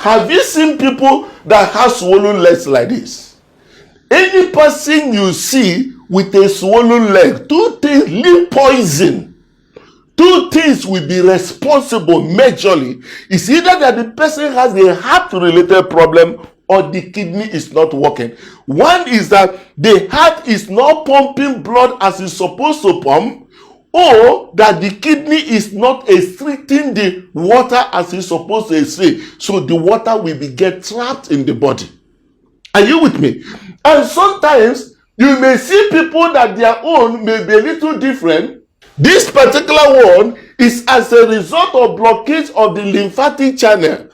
Have you seen people that have swollen legs like this? Any person you see with a swollen leg, two things, leave poison. Two things will be responsible majorly. It's either that the person has a heart-related problem or the kidney is not working. One is that the heart is not pumping blood as it's supposed to pump, or that the kidney is not restricting the water as it's supposed to restrict. So the water will get trapped in the body. Are you with me? And sometimes you may see people that their own may be a little different. This particular one is as a result of blockage of the lymphatic channel.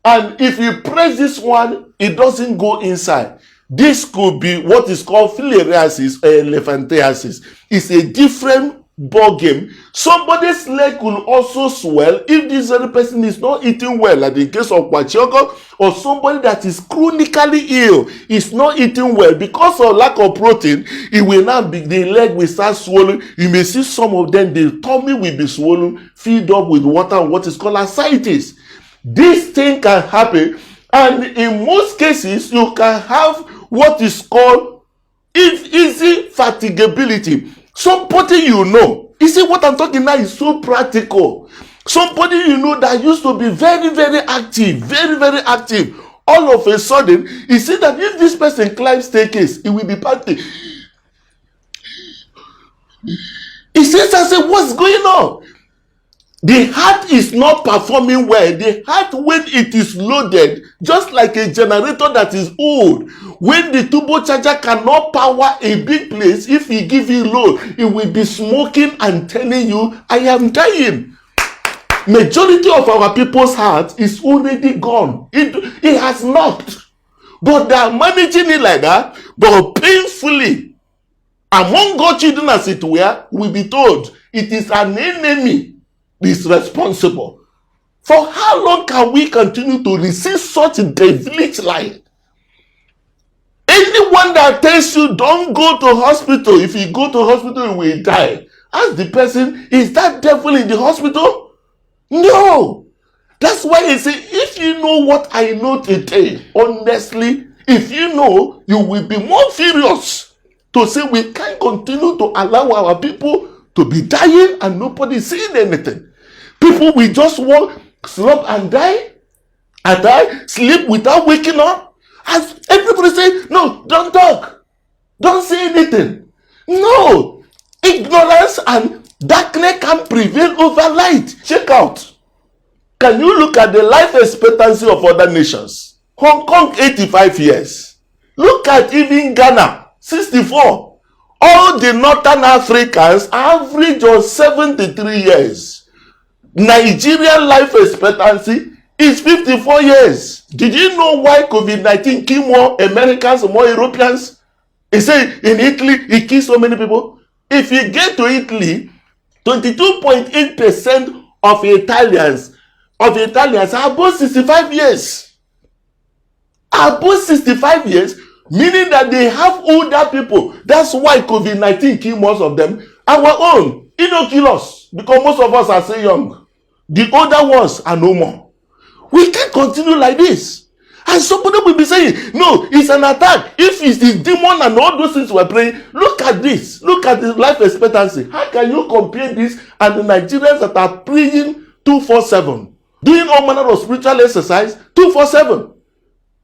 And if you press this one, it doesn't go inside. This could be what is called filariasis or elephantiasis. It's a different ball game. Somebody's leg will also swell if this other person is not eating well, like in case of Kwashiorkor, or somebody that is chronically ill is not eating well because of lack of protein. It will now be, the leg will start swollen. You may see some of them, the tummy will be swollen, filled up with water, what is called ascites. This thing can happen, and in most cases you can have what is called easy fatigability. Somebody you know, you see what I'm talking now is so practical. Somebody you know that used to be very, very active, very, very active. All of a sudden, you see that if this person climbs staircase, it will be panting. He says, I say, what's going on? The heart is not performing well. The heart, when it is loaded, just like a generator that is old, when the turbocharger cannot power a big place, if you give it load, it will be smoking and telling you, I am dying. Majority of our people's heart is already gone. It has not. But they are managing it like that, but painfully. Among God's children, as it were, will be told, it is an enemy is responsible. For how long can we continue to receive such devilish life? Anyone that tells you don't go to hospital, if you go to hospital you will die, ask the person, is that devil in the hospital? No. That's why he say, if you know what I know today, honestly, if you know, you will be more furious to say we can't continue to allow our people to be dying and nobody seeing anything. People will just walk, slump and die, sleep without waking up. As everybody say, no, don't talk. Don't say anything. No. Ignorance and darkness can prevail over light. Check out. Can you look at the life expectancy of other nations? Hong Kong, 85 years. Look at even Ghana, 64. All the Northern Africans average of 73 years. Nigerian life expectancy is 54 years. Did you know why COVID-19 killed more Americans, more Europeans? He said in Italy, it killed so many people. If you get to Italy, 22.8% of Italians are above 65 years. Above 65 years, meaning that they have older people. That's why COVID-19 killed most of them. Our own, it don't kill us because most of us are still young. The older ones are no more. We can't continue like this. And somebody will be saying, no, it's an attack. If it's the demon and all those things we're praying, look at this. Look at the life expectancy. How can you compare this and the Nigerians that are praying 247, doing all manner of spiritual exercise 247?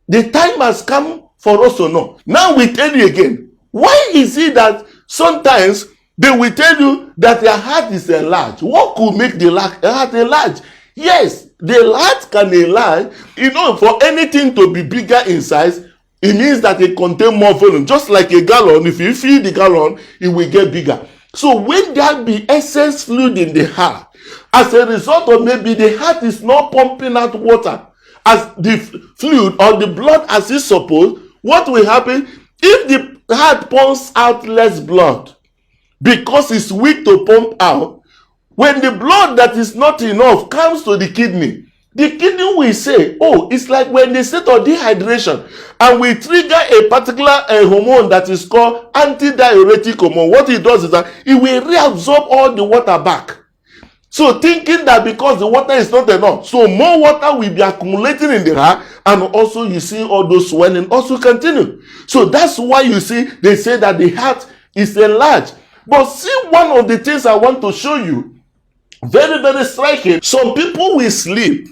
The time has come for us to know. Now we tell you again, why is it that sometimes they will tell you that their heart is enlarged? What could make the heart enlarged? Yes, the heart can enlarge. You know, for anything to be bigger in size, it means that it contains more volume. Just like a gallon, if you fill the gallon, it will get bigger. So when there be excess fluid in the heart, as a result of maybe the heart is not pumping out water as the fluid or the blood as it's supposed, what will happen? If the heart pumps out less blood, because it's weak to pump out, when the blood that is not enough comes to the kidney will say, oh, it's like when they state of dehydration and we trigger a particular hormone that is called antidiuretic hormone. What it does is that it will reabsorb all the water back. So thinking that because the water is not enough, so more water will be accumulating in the heart, and also you see all those swelling also continue. So that's why you see they say that the heart is enlarged. But see, one of the things I want to show you, very, very striking. Some people will sleep,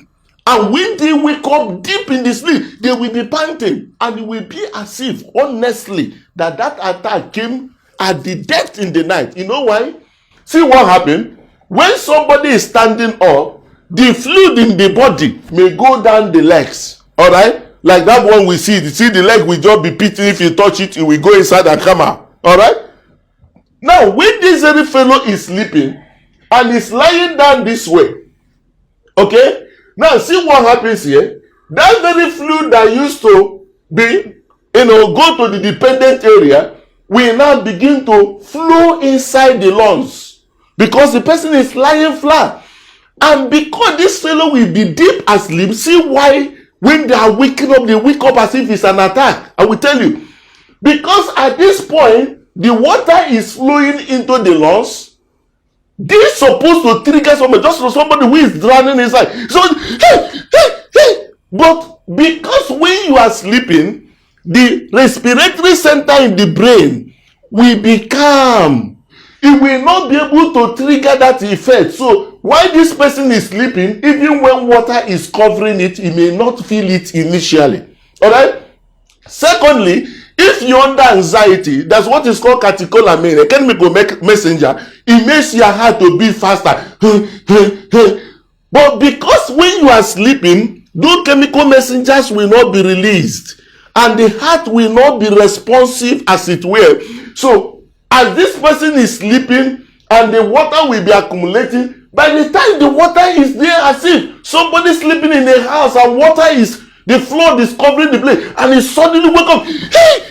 and when they wake up deep in the sleep, they will be panting, and it will be as if, honestly, that attack came at the depth in the night. You know why? See what happened? When somebody is standing up, the fluid in the body may go down the legs. All right? Like that one we see. You see the leg will just be pitching. If you touch it, it will go inside and come out. All right? Now, when this very fellow is sleeping and is lying down this way, okay? Now, see what happens here. That very fluid that used to be, go to the dependent area, will now begin to flow inside the lungs. Because the person is lying flat. And because this fellow will be deep asleep, see why when they are waking up, they wake up as if it's an attack. I will tell you. Because at this point, the water is flowing into the lungs. This is supposed to trigger somebody, just for somebody who is drowning inside. So, but because when you are sleeping, the respiratory center in the brain will be calm. It will not be able to trigger that effect. So while this person is sleeping, even when water is covering it, he may not feel it initially. All right? Secondly, if you're under anxiety, that's what is called catecholamine, a chemical messenger. It makes your heart to beat faster. But because when you are sleeping, those chemical messengers will not be released, and the heart will not be responsive as it were. So as this person is sleeping and the water will be accumulating, by the time the water is there, as if somebody sleeping in a house and water is, the flood is covering the place, and he suddenly wake up, hey!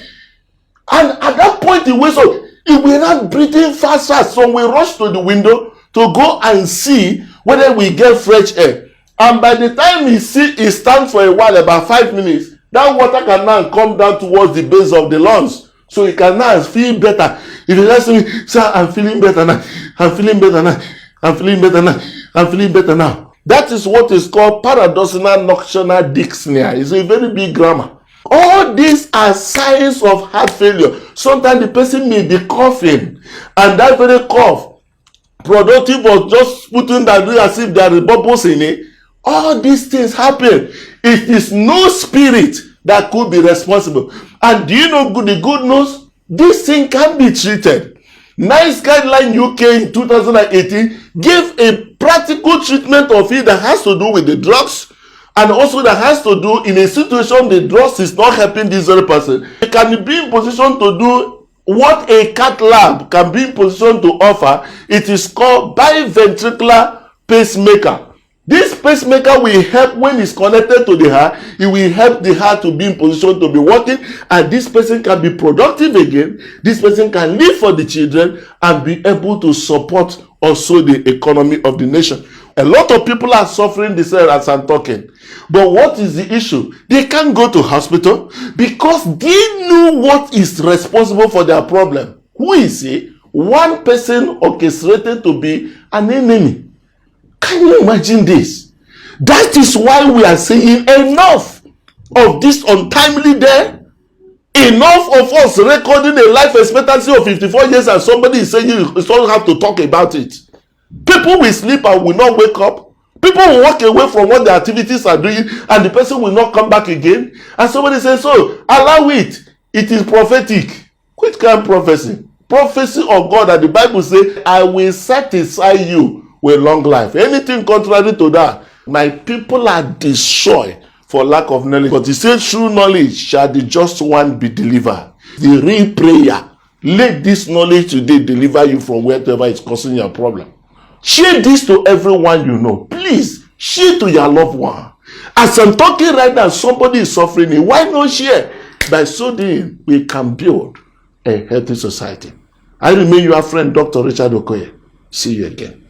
And at that point he wakes up, he will not breathing fast. So we rush to the window to go and see whether we get fresh air. And by the time he stands for a while, about 5 minutes, that water can now come down towards the base of the lungs. So he can now feel better. If you ask me, sir, I'm feeling better now. I'm feeling better now. I'm feeling better now. I'm feeling better now. That is what is called paroxysmal nocturnal dyspnea. It's a very big grammar. All these are signs of heart failure. Sometimes the person may be coughing, and that very cough, productive of just putting that as if there are bubbles in it. All these things happen. It is no spirit that could be responsible. And do you know the good news? This thing can be treated. NICE Guideline UK in 2018 gave a practical treatment of it that has to do with the drugs, and also that has to do in a situation the drugs is not helping this very person. It can be in position to do what a cath lab can be in position to offer. It is called biventricular pacemaker. This pacemaker will help when it's connected to the heart. It will help the heart to be in position to be working, and this person can be productive again. This person can live for the children and be able to support also the economy of the nation. A lot of people are suffering this as I'm talking. But what is the issue? They can't go to hospital because they know what is responsible for their problem. Who is it? One person orchestrated to be an enemy. Can you imagine this? That is why we are saying enough of this untimely death. Enough of us recording a life expectancy of 54 years and somebody is saying you don't have to talk about it. People will sleep and will not wake up. People will walk away from what the activities are doing and the person will not come back again. And somebody says, so allow it. It is prophetic. Which kind of prophecy? Prophecy of God that the Bible says, I will satisfy you with long life. Anything contrary to that, my people are destroyed for lack of knowledge. But he said, through knowledge shall the just one be delivered. The real prayer, let this knowledge today deliver you from whatever is causing your problem. Share this to everyone you know. Please, share to your loved one. As I'm talking right now, somebody is suffering. Why not share? By so doing, we can build a healthy society. I remain your friend, Dr. Richard Okoye. See you again.